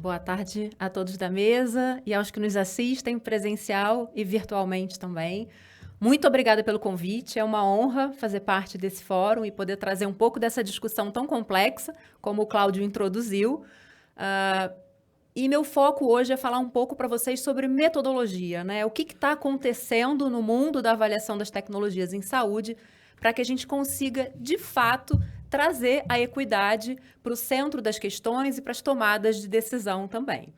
Boa tarde a todos da mesa e aos que nos assistem presencial e virtualmente também. Muito obrigada pelo convite, é uma honra fazer parte desse fórum e poder trazer um pouco dessa discussão tão complexa, como o Cláudio introduziu. E meu foco hoje é falar um pouco para vocês sobre metodologia, né? O que está acontecendo no mundo da avaliação das tecnologias em saúde para que a gente consiga, de fato, trazer a equidade para o centro das questões e para as tomadas de decisão também.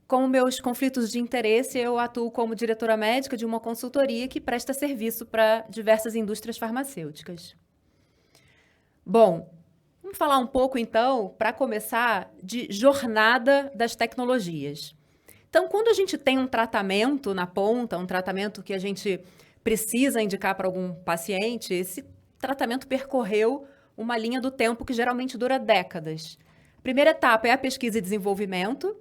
Com meus conflitos de interesse, eu atuo como diretora médica de uma consultoria que presta serviço para diversas indústrias farmacêuticas. Bom, vamos falar um pouco, então, para começar, de jornada das tecnologias. Então, quando a gente tem um tratamento na ponta, um tratamento que a gente precisa indicar para algum paciente, esse tratamento percorreu uma linha do tempo que geralmente dura décadas. A primeira etapa é a pesquisa e desenvolvimento,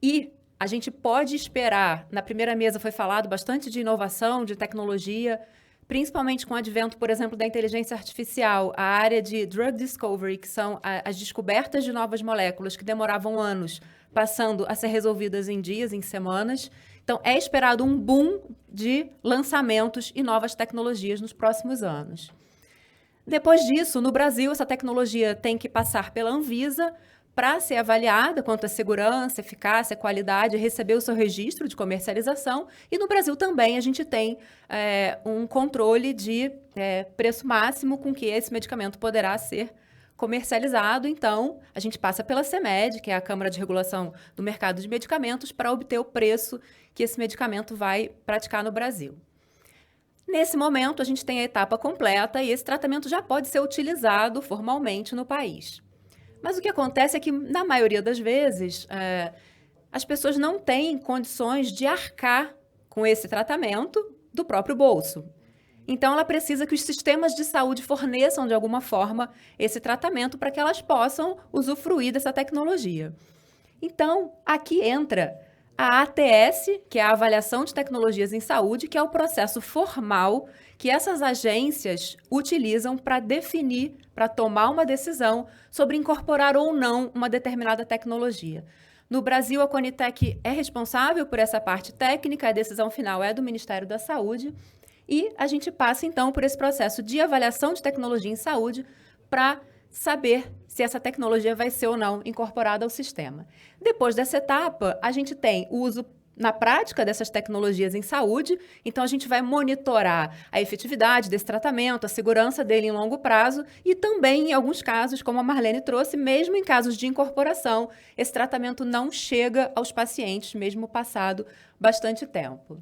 e a gente pode esperar, na primeira mesa foi falado bastante de inovação, de tecnologia, principalmente com o advento, por exemplo, da inteligência artificial, a área de drug discovery, que são as descobertas de novas moléculas que demoravam anos, passando a ser resolvidas em dias, em semanas. Então, é esperado um boom de lançamentos e novas tecnologias nos próximos anos. Depois disso, no Brasil, essa tecnologia tem que passar pela Anvisa para ser avaliada quanto à segurança, eficácia, qualidade, receber o seu registro de comercialização. E no Brasil também a gente tem um controle de preço máximo com que esse medicamento poderá ser comercializado. Então, a gente passa pela CMED, que é a Câmara de Regulação do Mercado de Medicamentos, para obter o preço que esse medicamento vai praticar no Brasil. Nesse momento, a gente tem a etapa completa e esse tratamento já pode ser utilizado formalmente no país. Mas o que acontece é que, na maioria das vezes, as pessoas não têm condições de arcar com esse tratamento do próprio bolso. Então, ela precisa que os sistemas de saúde forneçam, de alguma forma, esse tratamento para que elas possam usufruir dessa tecnologia. Então, aqui entra a ATS, que é a Avaliação de Tecnologias em Saúde, que é o processo formal que essas agências utilizam para definir, para tomar uma decisão sobre incorporar ou não uma determinada tecnologia. No Brasil, a Conitec é responsável por essa parte técnica, a decisão final é do Ministério da Saúde, e a gente passa, então, por esse processo de avaliação de tecnologia em saúde para saber se essa tecnologia vai ser ou não incorporada ao sistema. Depois dessa etapa, a gente tem o uso na prática dessas tecnologias em saúde, então a gente vai monitorar a efetividade desse tratamento, a segurança dele em longo prazo e também, em alguns casos, como a Marlene trouxe, mesmo em casos de incorporação, esse tratamento não chega aos pacientes, mesmo passado bastante tempo.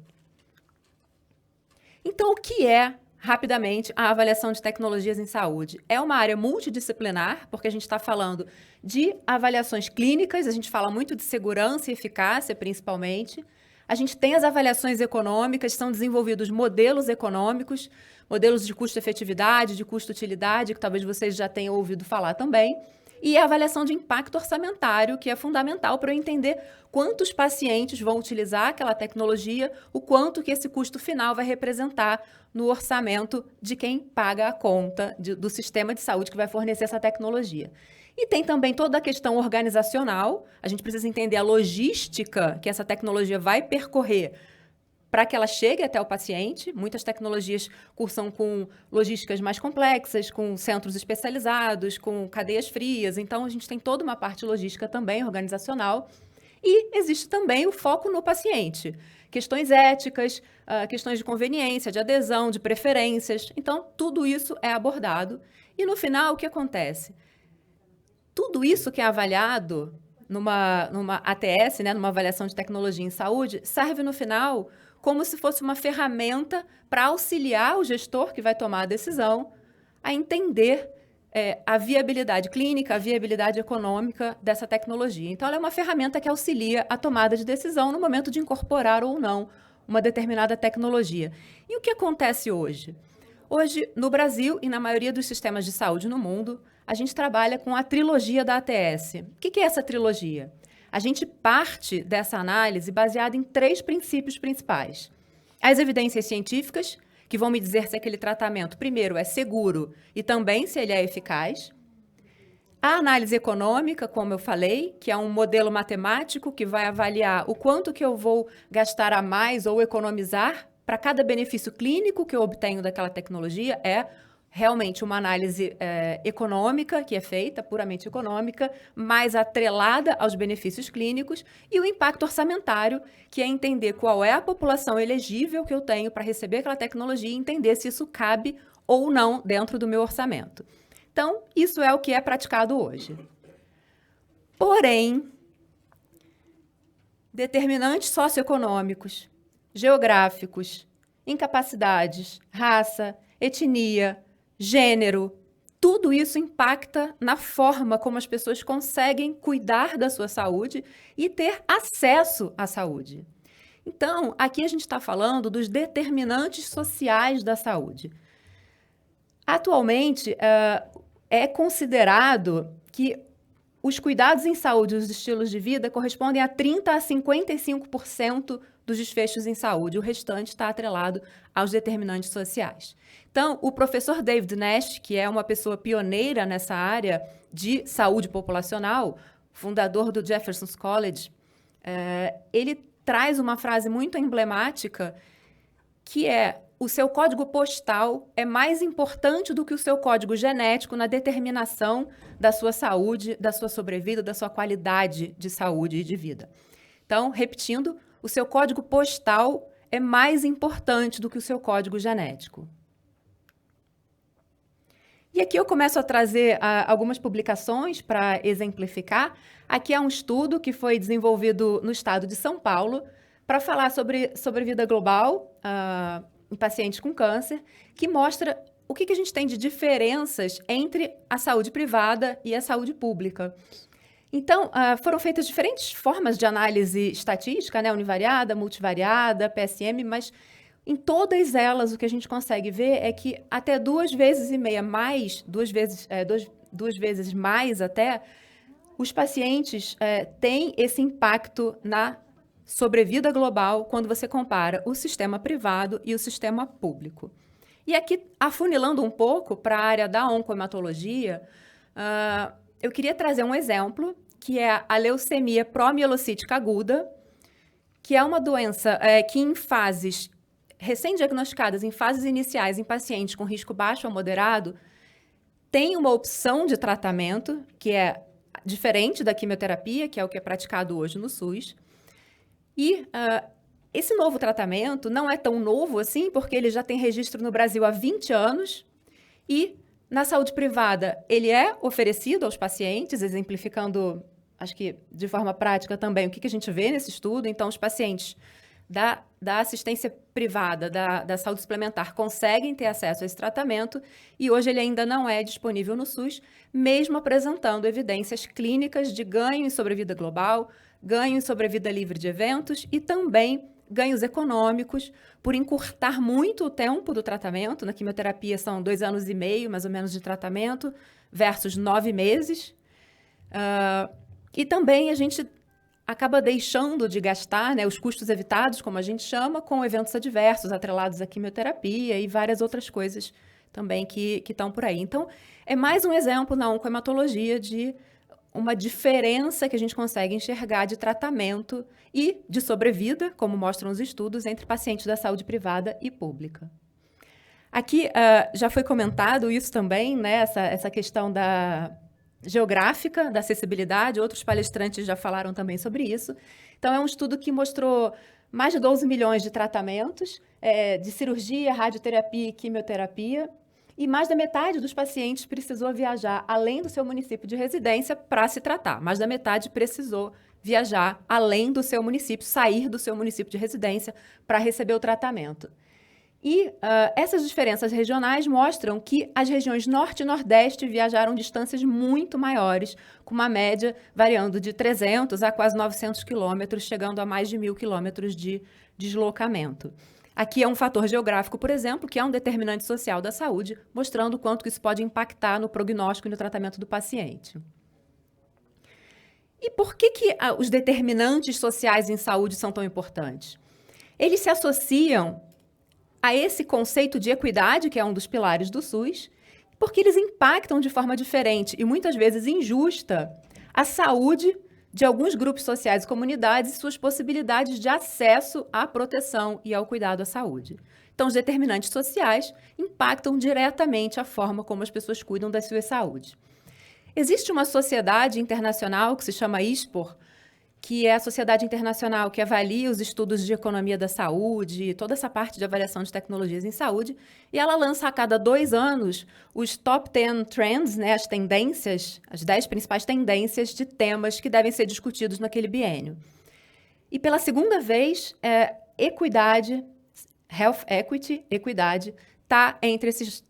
Então, o que é, rapidamente, a avaliação de tecnologias em saúde? É uma área multidisciplinar, porque a gente está falando de avaliações clínicas, a gente fala muito de segurança e eficácia, principalmente. A gente tem as avaliações econômicas, são desenvolvidos modelos econômicos, modelos de custo-efetividade, de custo-utilidade, que talvez vocês já tenham ouvido falar também. E a avaliação de impacto orçamentário, que é fundamental para eu entender quantos pacientes vão utilizar aquela tecnologia, o quanto que esse custo final vai representar no orçamento de quem paga a conta do sistema de saúde que vai fornecer essa tecnologia. E tem também toda a questão organizacional, a gente precisa entender a logística que essa tecnologia vai percorrer para que ela chegue até o paciente. Muitas tecnologias cursam com logísticas mais complexas, com centros especializados, com cadeias frias. Então, a gente tem toda uma parte logística também, organizacional. E existe também o foco no paciente. Questões éticas, questões de conveniência, de adesão, de preferências. Então, tudo isso é abordado. E, no final, o que acontece? Tudo isso que é avaliado numa ATS, né, numa avaliação de tecnologia em saúde, serve, no final, como se fosse uma ferramenta para auxiliar o gestor que vai tomar a decisão a entender a viabilidade clínica, a viabilidade econômica dessa tecnologia. Então, ela é uma ferramenta que auxilia a tomada de decisão no momento de incorporar ou não uma determinada tecnologia. E o que acontece hoje? Hoje, no Brasil e na maioria dos sistemas de saúde no mundo, a gente trabalha com a trilogia da ATS. O que é essa trilogia? A gente parte dessa análise baseada em 3 princípios principais. As evidências científicas, que vão me dizer se aquele tratamento, primeiro, é seguro e também se ele é eficaz. A análise econômica, como eu falei, que é um modelo matemático que vai avaliar o quanto que eu vou gastar a mais ou economizar para cada benefício clínico que eu obtenho daquela tecnologia. É realmente uma análise econômica que é feita, puramente econômica, mais atrelada aos benefícios clínicos, e o impacto orçamentário, que é entender qual é a população elegível que eu tenho para receber aquela tecnologia e entender se isso cabe ou não dentro do meu orçamento. Então, isso é o que é praticado hoje. Porém, determinantes socioeconômicos, geográficos, incapacidades, raça, etnia, gênero, tudo isso impacta na forma como as pessoas conseguem cuidar da sua saúde e ter acesso à saúde. Então, aqui a gente está falando dos determinantes sociais da saúde. Atualmente, é considerado que os cuidados em saúde e os estilos de vida correspondem a 30% a 55% dos desfechos em saúde. O restante está atrelado aos determinantes sociais. Então, o professor David Nash, que é uma pessoa pioneira nessa área de saúde populacional, fundador do Jefferson College, ele traz uma frase muito emblemática, que é: o seu código postal é mais importante do que o seu código genético na determinação da sua saúde, da sua sobrevida, da sua qualidade de saúde e de vida. Então, repetindo, o seu código postal é mais importante do que o seu código genético. E aqui eu começo a trazer algumas publicações para exemplificar. Aqui é um estudo que foi desenvolvido no estado de São Paulo para falar sobre vida global em pacientes com câncer, que mostra o que a gente tem de diferenças entre a saúde privada e a saúde pública. Então, foram feitas diferentes formas de análise estatística, né? Univariada, multivariada, PSM, mas em todas elas o que a gente consegue ver é que até 2,5 vezes mais, duas vezes mais até, os pacientes têm esse impacto na sobrevida global quando você compara o sistema privado e o sistema público. E aqui, afunilando um pouco para a área da oncohematologia, eu queria trazer um exemplo, que é a leucemia promielocítica aguda, que é uma doença que em fases recém-diagnosticadas, em fases iniciais, em pacientes com risco baixo a moderado, tem uma opção de tratamento que é diferente da quimioterapia, que é o que é praticado hoje no SUS. E esse novo tratamento não é tão novo assim, porque ele já tem registro no Brasil há 20 anos e na saúde privada ele é oferecido aos pacientes, exemplificando, acho que de forma prática também, o que a gente vê nesse estudo. Então, os pacientes da assistência privada, da saúde suplementar, conseguem ter acesso a esse tratamento e hoje ele ainda não é disponível no SUS, mesmo apresentando evidências clínicas de ganho em sobrevida global, ganho em sobrevida livre de eventos e também ganhos econômicos por encurtar muito o tempo do tratamento. Na quimioterapia são 2 anos e meio, mais ou menos, de tratamento, versus 9 meses. E também a gente acaba deixando de gastar, né, os custos evitados, como a gente chama, com eventos adversos atrelados à quimioterapia e várias outras coisas também que estão por aí. Então, é mais um exemplo na oncohematologia de uma diferença que a gente consegue enxergar de tratamento e de sobrevida, como mostram os estudos, entre pacientes da saúde privada e pública. Aqui já foi comentado isso também, né, essa questão da geográfica, da acessibilidade, outros palestrantes já falaram também sobre isso. Então, é um estudo que mostrou mais de 12 milhões de tratamentos de cirurgia, radioterapia e quimioterapia, e mais da metade dos pacientes precisou viajar além do seu município de residência para se tratar. Mais da metade precisou viajar além do seu município, sair do seu município de residência para receber o tratamento. E essas diferenças regionais mostram que as regiões Norte e Nordeste viajaram distâncias muito maiores, com uma média variando de 300 a quase 900 quilômetros, chegando a mais de 1.000 quilômetros de deslocamento. Aqui é um fator geográfico, por exemplo, que é um determinante social da saúde, mostrando o quanto isso pode impactar no prognóstico e no tratamento do paciente. E por que os determinantes sociais em saúde são tão importantes? Eles se associam a esse conceito de equidade, que é um dos pilares do SUS, porque eles impactam de forma diferente e muitas vezes injusta a saúde de alguns grupos sociais e comunidades e suas possibilidades de acesso à proteção e ao cuidado à saúde. Então, os determinantes sociais impactam diretamente a forma como as pessoas cuidam da sua saúde. Existe uma sociedade internacional que se chama ISPOR, que é a sociedade internacional que avalia os estudos de economia da saúde, toda essa parte de avaliação de tecnologias em saúde, e ela lança a cada 2 anos os Top 10 Trends, né, as tendências, as 10 principais tendências de temas que devem ser discutidos naquele biênio. E pela segunda vez, equidade, Health Equity, equidade, está entre esses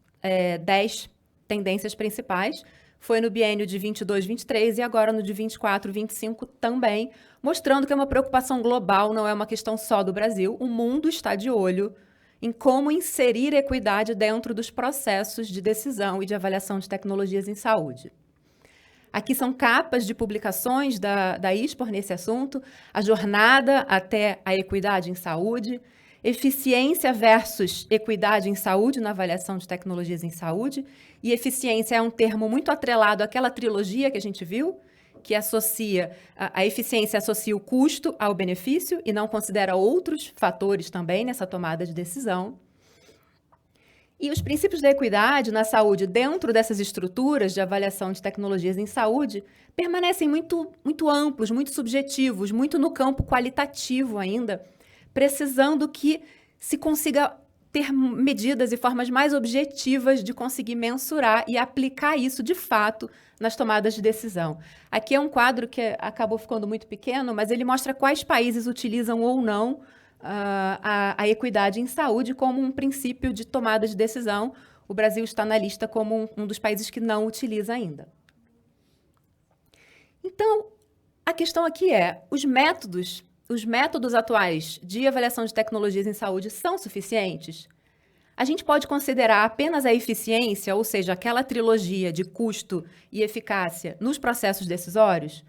10 tendências principais. Foi no biênio de 22, 23 e agora no de 24, 25 também, mostrando que é uma preocupação global, não é uma questão só do Brasil. O mundo está de olho em como inserir equidade dentro dos processos de decisão e de avaliação de tecnologias em saúde. Aqui são capas de publicações da ISPOR nesse assunto, a jornada até a equidade em saúde, eficiência versus equidade em saúde na avaliação de tecnologias em saúde. E eficiência é um termo muito atrelado àquela trilogia que a gente viu, que associa, a eficiência associa o custo ao benefício e não considera outros fatores também nessa tomada de decisão. E os princípios da equidade na saúde dentro dessas estruturas de avaliação de tecnologias em saúde permanecem muito amplos, muito subjetivos, muito no campo qualitativo ainda, precisando que se consiga ter medidas e formas mais objetivas de conseguir mensurar e aplicar isso de fato nas tomadas de decisão. Aqui é um quadro que acabou ficando muito pequeno, mas ele mostra quais países utilizam ou não a equidade em saúde como um princípio de tomada de decisão. O Brasil está na lista como um dos países que não utiliza ainda. Então, a questão aqui é, os métodos atuais de avaliação de tecnologias em saúde são suficientes? A gente pode considerar apenas a eficiência, ou seja, aquela trilogia de custo e eficácia nos processos decisórios?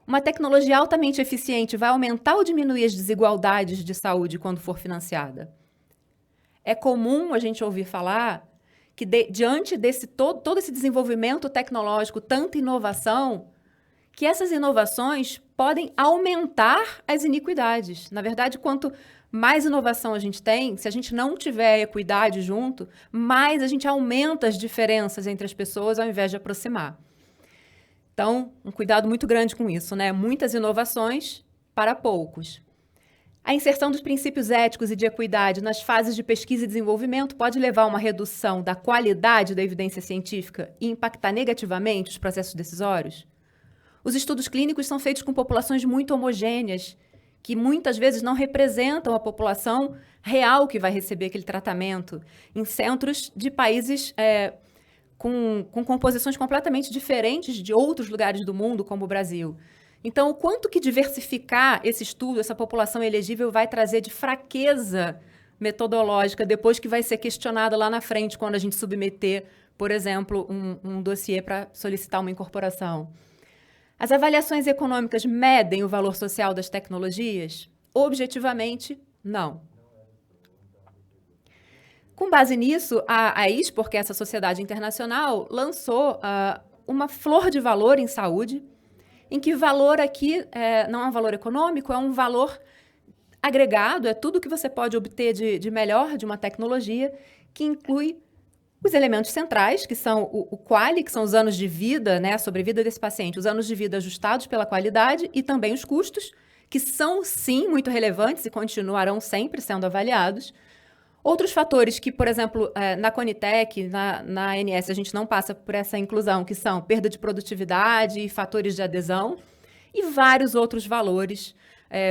Uma tecnologia altamente eficiente vai aumentar ou diminuir as desigualdades de saúde quando for financiada? É comum a gente ouvir falar que diante desse todo esse desenvolvimento tecnológico, tanta inovação, que essas inovações podem aumentar as iniquidades. Na verdade, quanto mais inovação a gente tem, se a gente não tiver equidade junto, mais a gente aumenta as diferenças entre as pessoas ao invés de aproximar. Então, um cuidado muito grande com isso, né? Muitas inovações para poucos. A inserção dos princípios éticos e de equidade nas fases de pesquisa e desenvolvimento pode levar a uma redução da qualidade da evidência científica e impactar negativamente os processos decisórios? Os estudos clínicos são feitos com populações muito homogêneas, que muitas vezes não representam a população real que vai receber aquele tratamento, em centros de países com composições completamente diferentes de outros lugares do mundo, como o Brasil. Então, o quanto que diversificar esse estudo, essa população elegível, vai trazer de fraqueza metodológica depois que vai ser questionada lá na frente, quando a gente submeter, por exemplo, um dossiê para solicitar uma incorporação. As avaliações econômicas medem o valor social das tecnologias? Objetivamente, não. Com base nisso, a ISPOR, que é essa sociedade internacional, lançou uma flor de valor em saúde, em que valor aqui não é um valor econômico, é um valor agregado, é tudo que você pode obter de melhor de uma tecnologia, que inclui os elementos centrais, que são o QALY, que são os anos de vida, né, a sobrevida desse paciente, os anos de vida ajustados pela qualidade e também os custos, que são, sim, muito relevantes e continuarão sempre sendo avaliados. Outros fatores que, por exemplo, na Conitec, na ANS, a gente não passa por essa inclusão, que são perda de produtividade e fatores de adesão, e vários outros valores,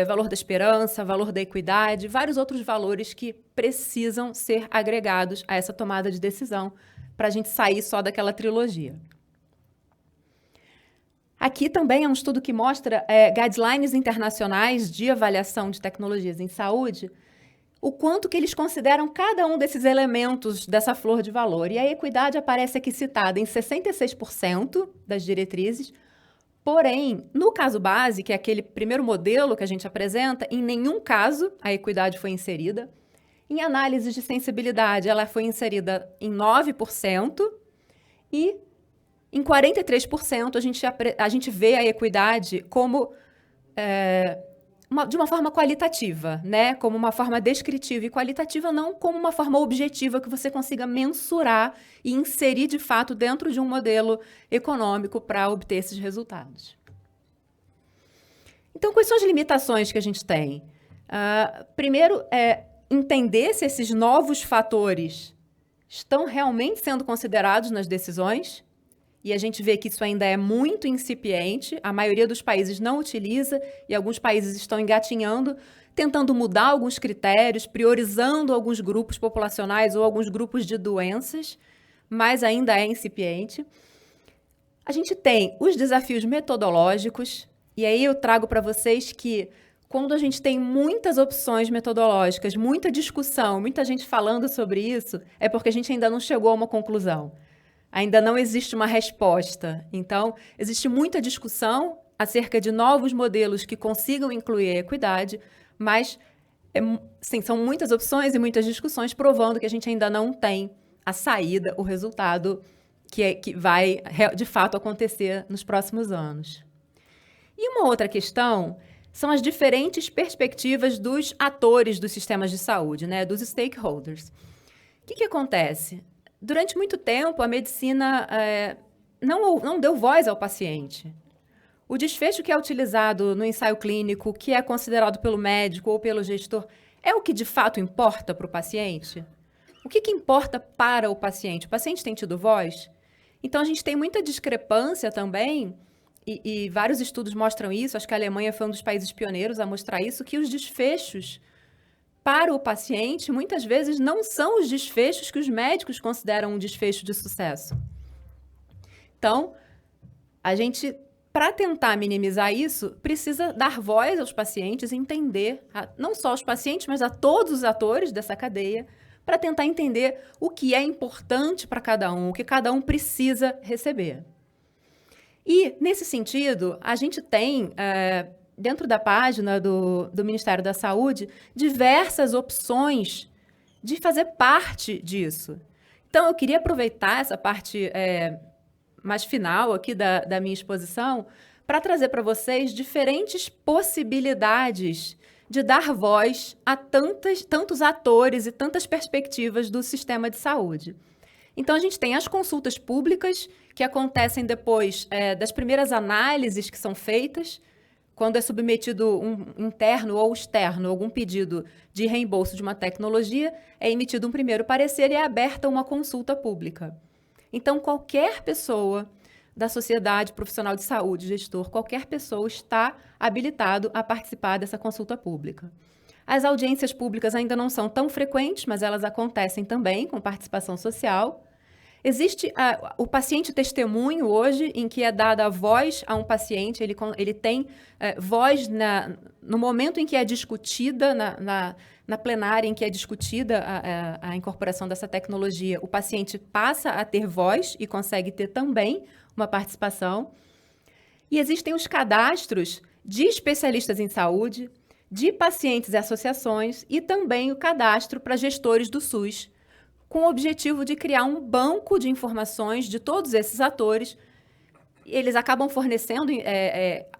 valor da esperança, valor da equidade, vários outros valores que precisam ser agregados a essa tomada de decisão para a gente sair só daquela trilogia. Aqui também é um estudo que mostra guidelines internacionais de avaliação de tecnologias em saúde, o quanto que eles consideram cada um desses elementos dessa flor de valor. E a equidade aparece aqui citada em 66% das diretrizes, porém, no caso base, que é aquele primeiro modelo que a gente apresenta, em nenhum caso a equidade foi inserida. Em análises de sensibilidade, ela foi inserida em 9%, E em 43% a gente vê a equidade como de uma forma qualitativa, né? Como uma forma descritiva e qualitativa, não como uma forma objetiva que você consiga mensurar e inserir de fato dentro de um modelo econômico para obter esses resultados. Então, quais são as limitações que a gente tem? Primeiro, entender se esses novos fatores estão realmente sendo considerados nas decisões. E a gente vê que isso ainda é muito incipiente, a maioria dos países não utiliza e alguns países estão engatinhando, tentando mudar alguns critérios, priorizando alguns grupos populacionais ou alguns grupos de doenças, mas ainda é incipiente. A gente tem os desafios metodológicos, e aí eu trago para vocês que quando a gente tem muitas opções metodológicas, muita discussão, muita gente falando sobre isso, é porque a gente ainda não chegou a uma conclusão. Ainda não existe uma resposta. Então, existe muita discussão acerca de novos modelos que consigam incluir a equidade, mas sim, são muitas opções e muitas discussões provando que a gente ainda não tem a saída, o resultado que vai, de fato, acontecer nos próximos anos. E uma outra questão são as diferentes perspectivas dos atores dos sistemas de saúde, né, dos stakeholders. O que acontece? Durante muito tempo, a medicina não deu voz ao paciente. O desfecho que é utilizado no ensaio clínico, que é considerado pelo médico ou pelo gestor, é o que de fato importa para o paciente? O que importa para o paciente? O paciente tem tido voz? Então, a gente tem muita discrepância também, e vários estudos mostram isso, acho que a Alemanha foi um dos países pioneiros a mostrar isso, que os desfechos para o paciente, muitas vezes, não são os desfechos que os médicos consideram um desfecho de sucesso. Então, a gente, para tentar minimizar isso, precisa dar voz aos pacientes, entender, não só aos pacientes, mas a todos os atores dessa cadeia, para tentar entender o que é importante para cada um, o que cada um precisa receber. E, nesse sentido, a gente tem dentro da página do Ministério da Saúde, diversas opções de fazer parte disso. Então, eu queria aproveitar essa parte mais final aqui da minha exposição para trazer para vocês diferentes possibilidades de dar voz a tantos atores e tantas perspectivas do sistema de saúde. Então, a gente tem as consultas públicas, que acontecem depois das primeiras análises que são feitas, quando é submetido um interno ou externo, algum pedido de reembolso de uma tecnologia, é emitido um primeiro parecer e é aberta uma consulta pública. Então, qualquer pessoa da sociedade profissional de saúde, gestor, qualquer pessoa está habilitado a participar dessa consulta pública. As audiências públicas ainda não são tão frequentes, mas elas acontecem também com participação social. Existe o paciente testemunho hoje, em que é dada a voz a um paciente, ele tem voz no momento em que é discutida, na plenária em que é discutida a incorporação dessa tecnologia, o paciente passa a ter voz e consegue ter também uma participação. E existem os cadastros de especialistas em saúde, de pacientes e associações, e também o cadastro para gestores do SUS, com o objetivo de criar um banco de informações de todos esses atores. Eles acabam fornecendo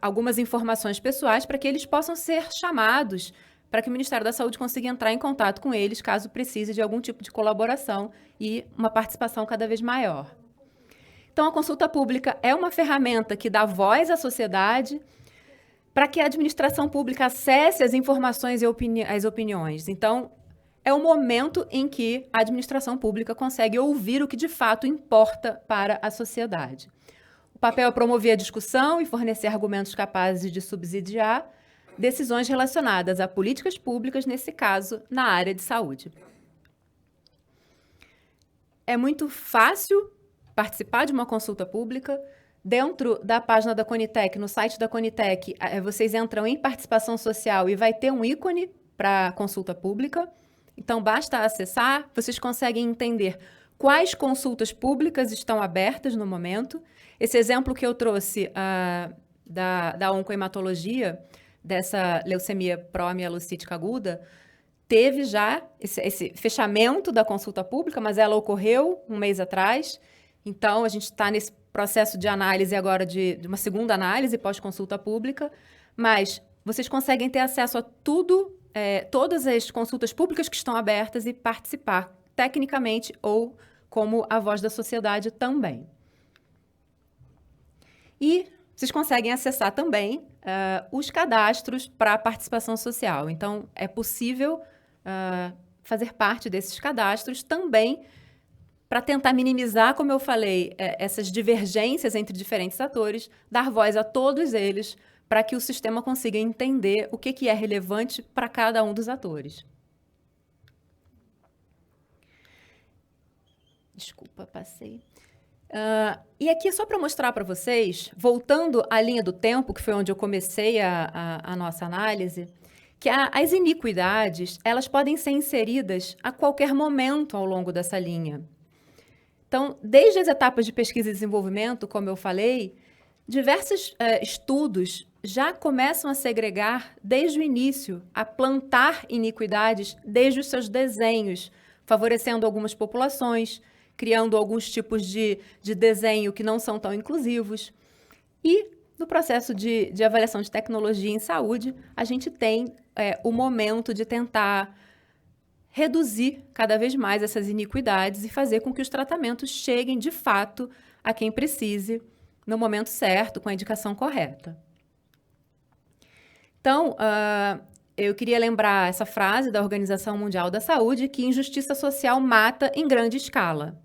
algumas informações pessoais para que eles possam ser chamados, para que o Ministério da Saúde consiga entrar em contato com eles, caso precise de algum tipo de colaboração e uma participação cada vez maior. Então, a consulta pública é uma ferramenta que dá voz à sociedade para que a administração pública acesse as informações e as opiniões. Então, é o momento em que a administração pública consegue ouvir o que de fato importa para a sociedade. O papel é promover a discussão e fornecer argumentos capazes de subsidiar decisões relacionadas a políticas públicas, nesse caso, na área de saúde. É muito fácil participar de uma consulta pública. Dentro da página da Conitec, no site da Conitec, vocês entram em participação social e vai ter um ícone para consulta pública. Então, basta acessar, vocês conseguem entender quais consultas públicas estão abertas no momento. Esse exemplo que eu trouxe da oncohematologia, dessa leucemia pró-mielocítica aguda, teve já esse fechamento da consulta pública, mas ela ocorreu um mês atrás. Então, a gente está nesse processo de análise agora, de uma segunda análise pós-consulta pública, mas vocês conseguem ter acesso a tudo, todas as consultas públicas que estão abertas e participar tecnicamente ou como a voz da sociedade também. E vocês conseguem acessar também os cadastros para a participação social. Então, é possível fazer parte desses cadastros também para tentar minimizar, como eu falei, essas divergências entre diferentes atores, dar voz a todos eles para que o sistema consiga entender o que é relevante para cada um dos atores. Desculpa, passei. E aqui é só para mostrar para vocês, voltando à linha do tempo, que foi onde eu comecei a nossa análise, que as iniquidades, elas podem ser inseridas a qualquer momento ao longo dessa linha. Então, desde as etapas de pesquisa e desenvolvimento, como eu falei, diversos estudos já começam a segregar desde o início, a plantar iniquidades desde os seus desenhos, favorecendo algumas populações, criando alguns tipos de desenho que não são tão inclusivos. E no processo de avaliação de tecnologia em saúde, a gente tem o momento de tentar reduzir cada vez mais essas iniquidades e fazer com que os tratamentos cheguem, de fato, a quem precise, no momento certo, com a indicação correta. Então, eu queria lembrar essa frase da Organização Mundial da Saúde, que injustiça social mata em grande escala.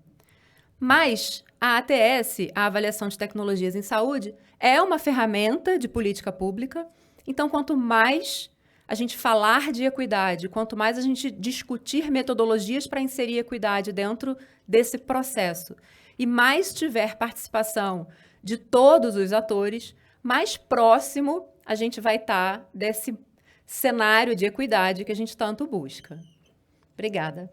Mas a ATS, a Avaliação de Tecnologias em Saúde, é uma ferramenta de política pública. Então, quanto mais a gente falar de equidade, quanto mais a gente discutir metodologias para inserir equidade dentro desse processo, e mais tiver participação de todos os atores, mais próximo a gente vai estar desse cenário de equidade que a gente tanto busca. Obrigada.